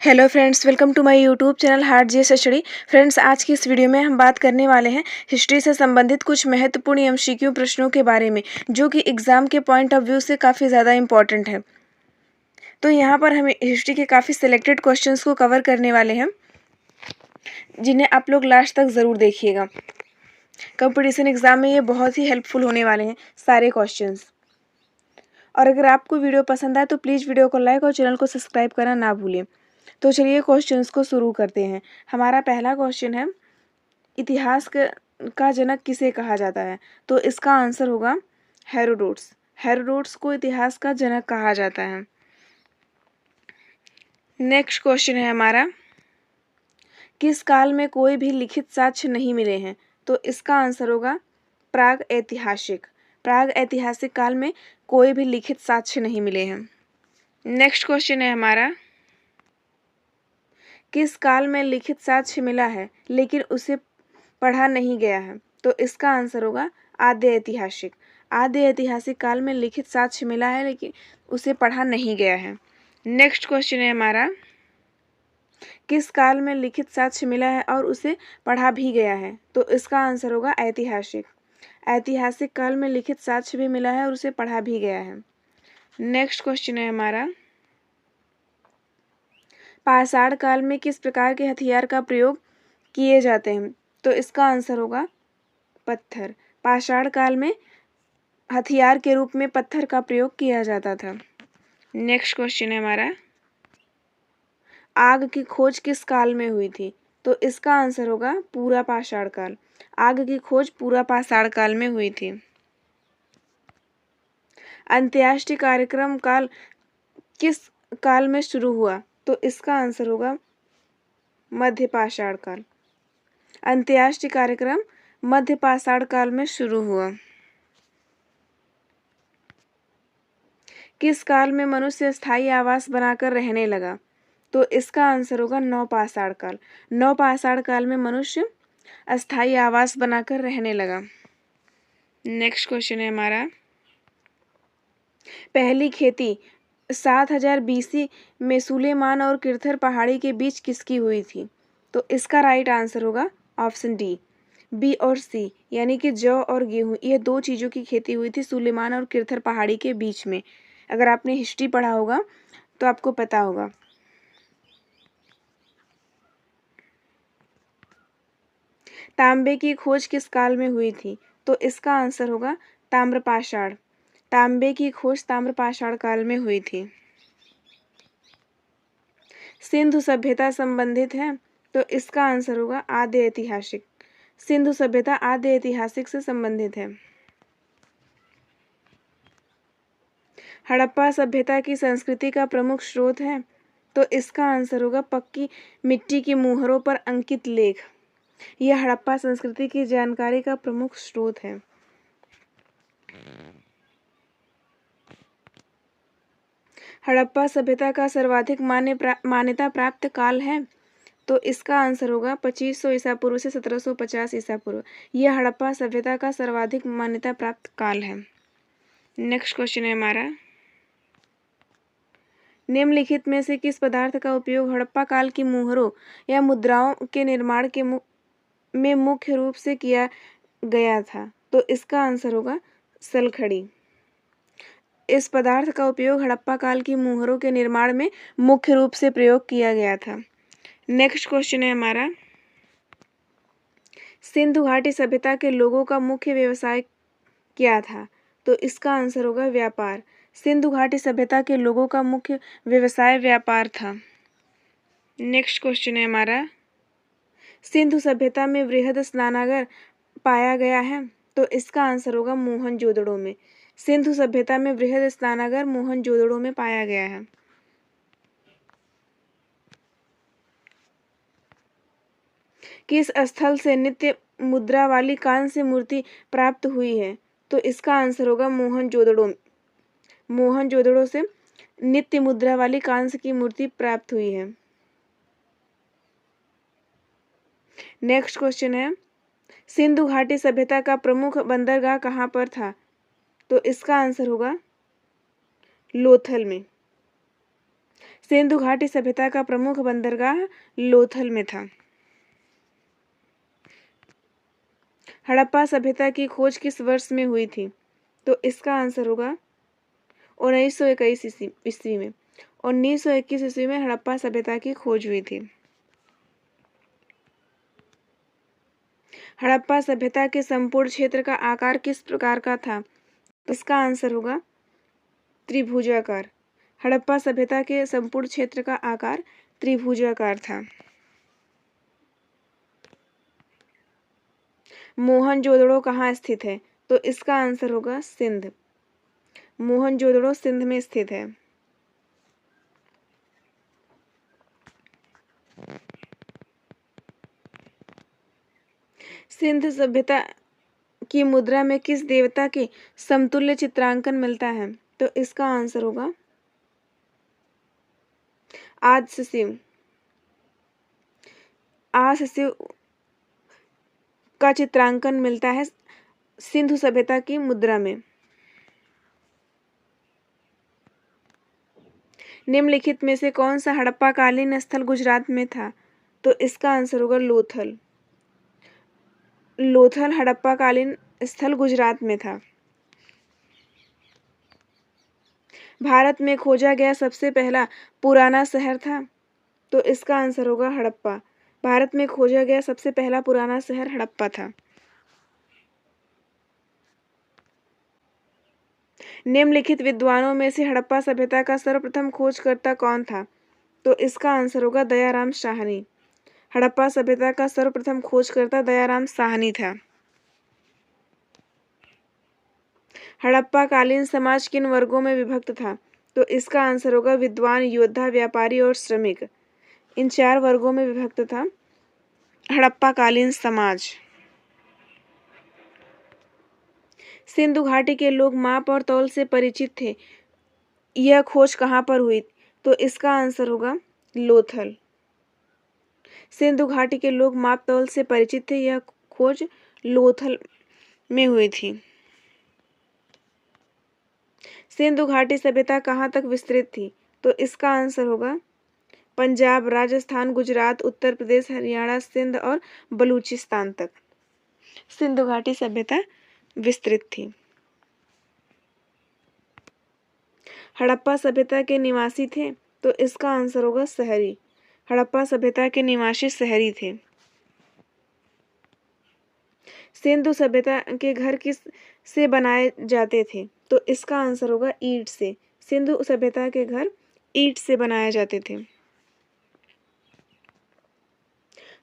Hello friends, welcome to my YouTube channel hard GS study. Friends, आज की इस video में हम बात करने वाले हैं हिस्ट्री से संबंधित कुछ महत्वपूर्ण एमसीक्यू प्रश्नों के बारे में, जो कि एग्जाम के पॉइंट ऑफ व्यू से काफ़ी ज़्यादा इंपॉर्टेंट है। तो यहाँ पर हम हिस्ट्री के काफ़ी सिलेक्टेड क्वेश्चंस को कवर करने वाले हैं, जिन्हें आप लोग लास्ट तक ज़रूर देखिएगा। कंपटीशन एग्जाम में ये बहुत ही हेल्पफुल होने वाले हैं सारे क्वेश्चंस। और अगर आपको वीडियो पसंद आए तो प्लीज़ वीडियो को लाइक और चैनल को सब्सक्राइब करना ना भूलें। तो चलिए क्वेश्चंस को शुरू करते हैं। हमारा पहला क्वेश्चन है, इतिहास का जनक किसे कहा जाता है? तो इसका आंसर होगा हेरोडोट्स। हेरोडोट्स को इतिहास का जनक कहा जाता है। नेक्स्ट क्वेश्चन है हमारा, किस काल में कोई भी लिखित साक्ष्य नहीं मिले हैं? तो इसका आंसर होगा प्राग ऐतिहासिक। प्राग ऐतिहासिक काल में कोई भी लिखित साक्ष्य नहीं मिले हैं। नेक्स्ट क्वेश्चन है हमारा, किस काल में लिखित साक्ष्य मिला है लेकिन उसे पढ़ा नहीं गया है? तो इसका आंसर होगा आद्य ऐतिहासिक। आद्य ऐतिहासिक काल में लिखित साक्ष्य मिला है लेकिन उसे पढ़ा नहीं गया है। नेक्स्ट क्वेश्चन है हमारा, किस काल में लिखित साक्ष्य मिला है और उसे पढ़ा भी गया है? तो इसका आंसर होगा ऐतिहासिक। ऐतिहासिक काल में लिखित साक्ष्य भी मिला है और उसे पढ़ा भी गया है। नेक्स्ट क्वेश्चन है हमारा, पाषाण काल में किस प्रकार के हथियार का प्रयोग किए जाते हैं? तो इसका आंसर होगा पत्थर। पाषाण काल में हथियार के रूप में पत्थर का प्रयोग किया जाता था। नेक्स्ट क्वेश्चन है हमारा, आग की खोज किस काल में हुई थी? तो इसका आंसर होगा पूरा पाषाण काल। आग की खोज पूरा पाषाण काल में हुई थी। अंत्येष्टि कार्यक्रम काल किस काल में शुरू हुआ? तो इसका आंसर होगा मध्य पाषाण काल। अंत्येष्टि कार्यक्रम मध्य पाषाण काल में शुरू हुआ। किस काल में मनुष्य स्थायी आवास बनाकर रहने लगा? तो इसका आंसर होगा नवपाषाण काल। नवपाषाण काल में मनुष्य अस्थायी आवास बनाकर रहने लगा। नेक्स्ट क्वेश्चन है हमारा, पहली खेती 7000 BC में सुलेमान और किरथर पहाड़ी के बीच किसकी हुई थी? तो इसका राइट आंसर होगा ऑप्शन डी, बी और सी, यानी कि जौ और गेहूं, ये दो चीज़ों की खेती हुई थी सुलेमान और किरथर पहाड़ी के बीच में। अगर आपने हिस्ट्री पढ़ा होगा तो आपको पता होगा। तांबे की खोज किस काल में हुई थी? तो इसका आंसर होगा ताम्रपाषाण। तांबे की खोज ताम्रपाषाण काल में हुई थी। सिंधु सभ्यता संबंधित है? तो इसका आंसर होगा आद्य ऐतिहासिक। सिंधु सभ्यता आद्य ऐतिहासिक से संबंधित है। हड़प्पा सभ्यता की संस्कृति का प्रमुख स्रोत है? तो इसका आंसर होगा पक्की मिट्टी की मुहरों पर अंकित लेख। यह हड़प्पा संस्कृति की जानकारी का प्रमुख स्रोत है। हड़प्पा सभ्यता का सर्वाधिक मान्यता प्राप्त काल है? तो इसका आंसर होगा 2500 ईसा पूर्व से 1750 ईसा पूर्व। यह हड़प्पा सभ्यता का सर्वाधिक मान्यता प्राप्त काल है। नेक्स्ट क्वेश्चन है हमारा, निम्नलिखित में से किस पदार्थ का उपयोग हड़प्पा काल की मुहरों या मुद्राओं के निर्माण में मुख्य रूप से किया गया था? तो इसका आंसर होगा सलखड़ी। इस पदार्थ का उपयोग हड़प्पा काल की मुहरों के निर्माण में मुख्य रूप से प्रयोग किया गया था। नेक्स्ट क्वेश्चन है हमारा, सिंधु घाटी सभ्यता के लोगों का मुख्य व्यवसाय क्या था? तो इसका आंसर होगा व्यापार। सिंधु घाटी सभ्यता के लोगों का मुख्य व्यवसाय व्यापार था। नेक्स्ट क्वेश्चन है हमारा, सिंधु सभ्यता में वृहद स्नानागार पाया गया है? तो इसका आंसर होगा मोहनजोदड़ो में। सिंधु सभ्यता में वृहद स्नानागार मोहनजोदड़ो में पाया गया है। किस स्थल से नित्य मुद्रा वाली कांस्य मूर्ति प्राप्त हुई है? तो इसका आंसर होगा मोहनजोदड़ो। मोहनजोदड़ो से नित्य मुद्रा वाली कांस्य की मूर्ति प्राप्त हुई है। नेक्स्ट क्वेश्चन है, सिंधु घाटी सभ्यता का प्रमुख बंदरगाह कहाँ पर था? तो इसका आंसर होगा लोथल में। सिंधु घाटी सभ्यता का प्रमुख बंदरगाह लोथल में था। हड़प्पा सभ्यता की खोज किस वर्ष में हुई थी? तो इसका आंसर होगा 1921 ईस्वी में। 1921 ईस्वी में हड़प्पा सभ्यता की खोज हुई थी। हड़प्पा सभ्यता के संपूर्ण क्षेत्र का आकार किस प्रकार का था? तो इसका आंसर होगा त्रिभुजाकार। हड़प्पा सभ्यता के संपूर्ण क्षेत्र का आकार त्रिभुजाकार था। मोहनजोदड़ो कहाँ स्थित है? तो इसका आंसर होगा सिंध। मोहनजोदड़ो सिंध में स्थित है। सिंध सभ्यता की मुद्रा में किस देवता के समतुल्य चित्रांकन मिलता है? तो इसका आंसर होगा आद्य शिव। आद्य शिव का चित्रांकन मिलता है सिंधु सभ्यता की मुद्रा में। निम्नलिखित में से कौन सा हड़प्पा कालीन स्थल गुजरात में था? तो इसका आंसर होगा लोथल। लोथल हड़प्पा कालीन स्थल गुजरात में था। भारत में खोजा गया सबसे पहला पुराना शहर था? तो इसका आंसर होगा हड़प्पा। भारत में खोजा गया सबसे पहला पुराना शहर हड़प्पा था। निम्नलिखित विद्वानों में से हड़प्पा सभ्यता का सर्वप्रथम खोजकर्ता कौन था? तो इसका आंसर होगा दयाराम साहनी। हड़प्पा सभ्यता का सर्वप्रथम खोजकर्ता दयाराम साहनी था। हड़प्पा कालीन समाज किन वर्गों में विभक्त था? तो इसका आंसर होगा विद्वान, योद्धा, व्यापारी और श्रमिक। इन 4 वर्गों में विभक्त था हड़प्पा कालीन समाज। सिंधु घाटी के लोग माप और तौल से परिचित थे। यह खोज कहाँ पर हुई? तो इसका आंसर होगा लोथल। सिंधु घाटी के लोग माप तौल से परिचित थे। यह खोज लोथल में हुई थी। सिंधु घाटी सभ्यता कहाँ तक विस्तृत थी? तो इसका आंसर होगा पंजाब, राजस्थान, गुजरात, उत्तर प्रदेश, हरियाणा, सिंध और बलूचिस्तान तक सिंधु घाटी सभ्यता विस्तृत थी। हड़प्पा सभ्यता के निवासी थे? तो इसका आंसर होगा शहरी। हड़प्पा सभ्यता के निवासी शहरी थे। सिंधु सभ्यता के घर किस से बनाए जाते थे? तो इसका आंसर होगा ईंट से। सिंधु सभ्यता के घर ईंट से बनाए जाते थे।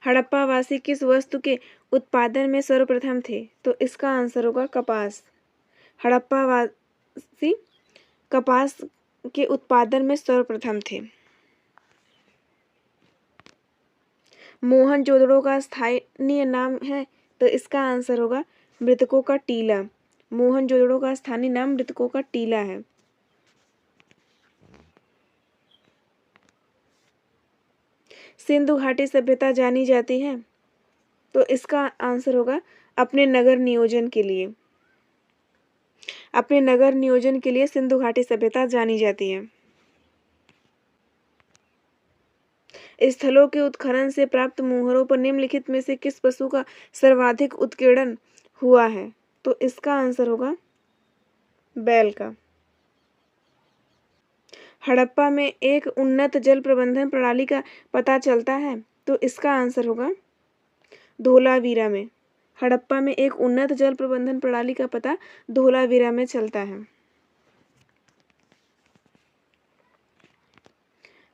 हड़प्पा वासी किस वस्तु के उत्पादन में सर्वप्रथम थे? तो इसका आंसर होगा कपास। हड़प्पा वासी कपास के उत्पादन में सर्वप्रथम थे। मोहनजोदड़ो का स्थानीय नाम है? तो इसका आंसर होगा मृतकों का टीला। मोहनजोदड़ो का स्थानीय नाम मृतकों का टीला है। सिंधु घाटी सभ्यता जानी जाती है? तो इसका आंसर होगा अपने नगर नियोजन के लिए। अपने नगर नियोजन के लिए सिंधु घाटी सभ्यता जानी जाती है। स्थलों के उत्खनन से प्राप्त मोहरों पर निम्नलिखित में से किस पशु का सर्वाधिक उत्कीर्णन हुआ है? तो इसका आंसर होगा बैल का। हड़प्पा में एक उन्नत जल प्रबंधन प्रणाली का पता चलता है? तो इसका आंसर होगा धोलावीरा में। हड़प्पा में एक उन्नत जल प्रबंधन प्रणाली का पता धोलावीरा में चलता है।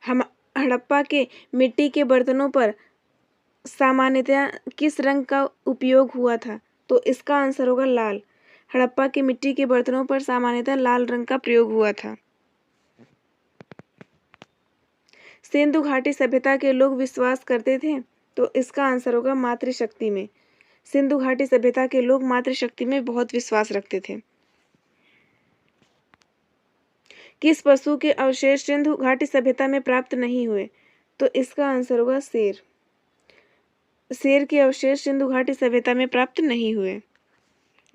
हम हड़प्पा के मिट्टी के बर्तनों पर सामान्यतया किस रंग का उपयोग हुआ था? तो इसका आंसर होगा लाल। हड़प्पा के मिट्टी के बर्तनों पर सामान्यतः लाल रंग का प्रयोग हुआ था। सिंधु घाटी सभ्यता के लोग विश्वास करते थे? तो इसका आंसर होगा मातृशक्ति में। सिंधु घाटी सभ्यता के लोग मातृशक्ति में बहुत विश्वास रखते थे। किस पशु के अवशेष सिंधु घाटी सभ्यता में प्राप्त नहीं हुए? तो इसका आंसर होगा शेर। शेर के अवशेष सिंधु घाटी सभ्यता में प्राप्त नहीं हुए।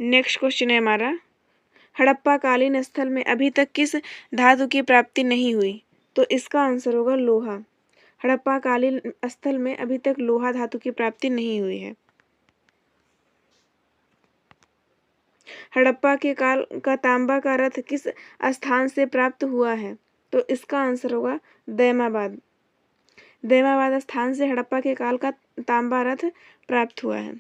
नेक्स्ट क्वेश्चन है हमारा, हड़प्पा कालीन स्थल में अभी तक किस धातु की प्राप्ति नहीं हुई? तो इसका आंसर होगा लोहा। हड़प्पा कालीन स्थल में अभी तक लोहा धातु की प्राप्ति नहीं हुई है। हड़प्पा के काल का तांबा का रथ किस स्थान से प्राप्त हुआ है? तो इसका आंसर होगा दैमाबाद। दैमाबाद स्थान से हड़प्पा के काल का तांबा रथ प्राप्त हुआ है।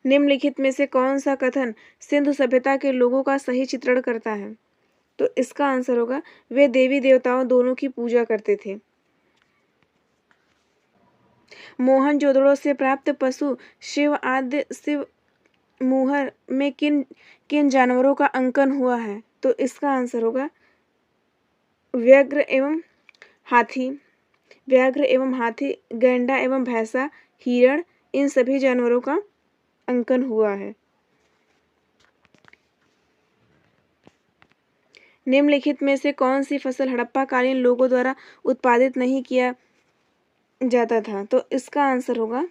निम्नलिखित में से कौन सा कथन सिंधु सभ्यता के लोगों का सही चित्रण करता है? तो इसका आंसर होगा वे देवी देवताओं दोनों की पूजा करते थे। मोहनजोदड़ो से प्राप्त पशु शिव मुहर में किन किन जानवरों का अंकन हुआ है? तो इसका आंसर होगा व्याघ्र एवं हाथी, गैंडा एवं भैंसा, हिरण, इन सभी जानवरों का अंकन हुआ है। निम्नलिखित में से कौन सी फसल हड़प्पा कालीन लोगों द्वारा उत्पादित नहीं किया जाता था? तो इसका आंसर होगा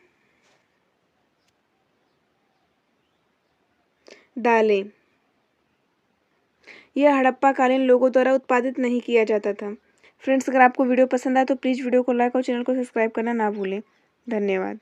दालें। यह हड़प्पा कालीन लोगों द्वारा उत्पादित नहीं किया जाता था। फ्रेंड्स, अगर आपको वीडियो पसंद आए तो प्लीज़ वीडियो को लाइक और चैनल को सब्सक्राइब करना ना भूलें। धन्यवाद।